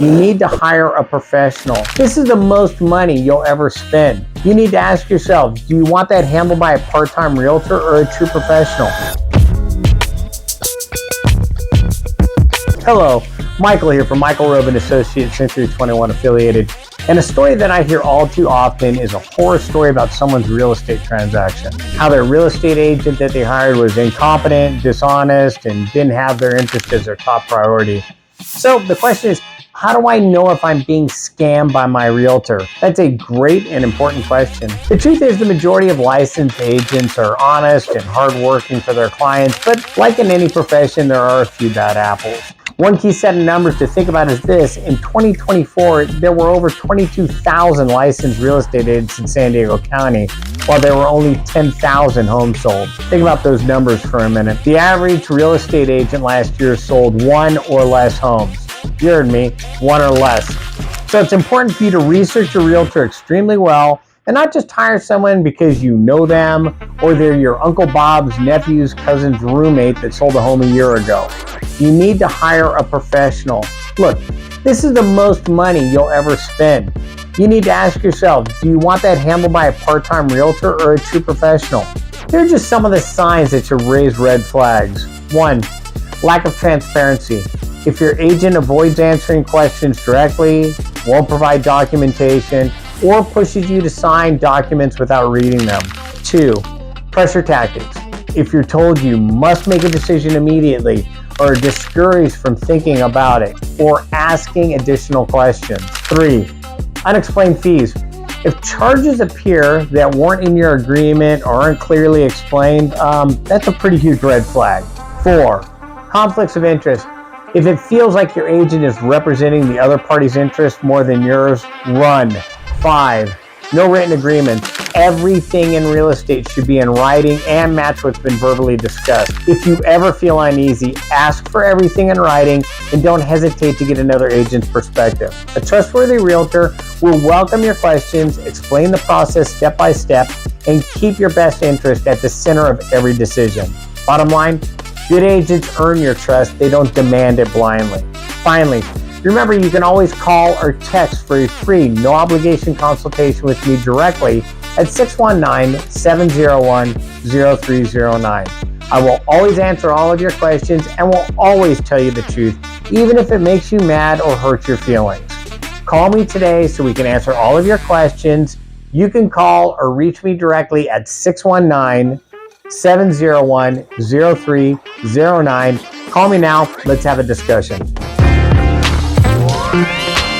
You need to hire a professional. This is the most money you'll ever spend. You need to ask yourself, do you want that handled by a part-time realtor or a true professional? Hello, Michael here from Michael Robe & Associates, Century 21 affiliated. And a story that I hear all too often is a horror story about someone's real estate transaction. How their real estate agent that they hired was incompetent, dishonest, and didn't have their interest as their top priority. So the question is, how do I know if I'm being scammed by my realtor? That's a great and important question. The truth is the majority of licensed agents are honest and hardworking for their clients, but like in any profession, there are a few bad apples. One key set of numbers to think about is this. In 2024, there were over 22,000 licensed real estate agents in San Diego County, while there were only 10,000 homes sold. Think about those numbers for a minute. The average real estate agent last year sold one or less homes. You heard me, one or less. So it's important for you to research your realtor extremely well and not just hire someone because you know them or they're your Uncle Bob's nephew's cousin's roommate that sold a home a year ago. You need to hire a professional. Look, this is the most money you'll ever spend. You need to ask yourself, do you want that handled by a part-time realtor or a true professional? Here are just some of the signs that should raise red flags. 1, lack of transparency. If your agent avoids answering questions directly, won't provide documentation, or pushes you to sign documents without reading them. 2, pressure tactics. If you're told you must make a decision immediately, or discouraged from thinking about it, or asking additional questions. 3, unexplained fees. If charges appear that weren't in your agreement or aren't clearly explained, that's a pretty huge red flag. 4, conflicts of interest. If it feels like your agent is representing the other party's interest more than yours, run. 5, no written agreements. Everything in real estate should be in writing and match what's been verbally discussed. If you ever feel uneasy, ask for everything in writing and don't hesitate to get another agent's perspective. A trustworthy realtor will welcome your questions, explain the process step by step, and keep your best interest at the center of every decision. Bottom line, good agents earn your trust, they don't demand it blindly. Finally, remember you can always call or text for a free, no obligation consultation with me directly at 619-701-0309. I will always answer all of your questions and will always tell you the truth, even if it makes you mad or hurts your feelings. Call me today so we can answer all of your questions. You can call or reach me directly at 619-701-0309. Call me now. Let's have a discussion.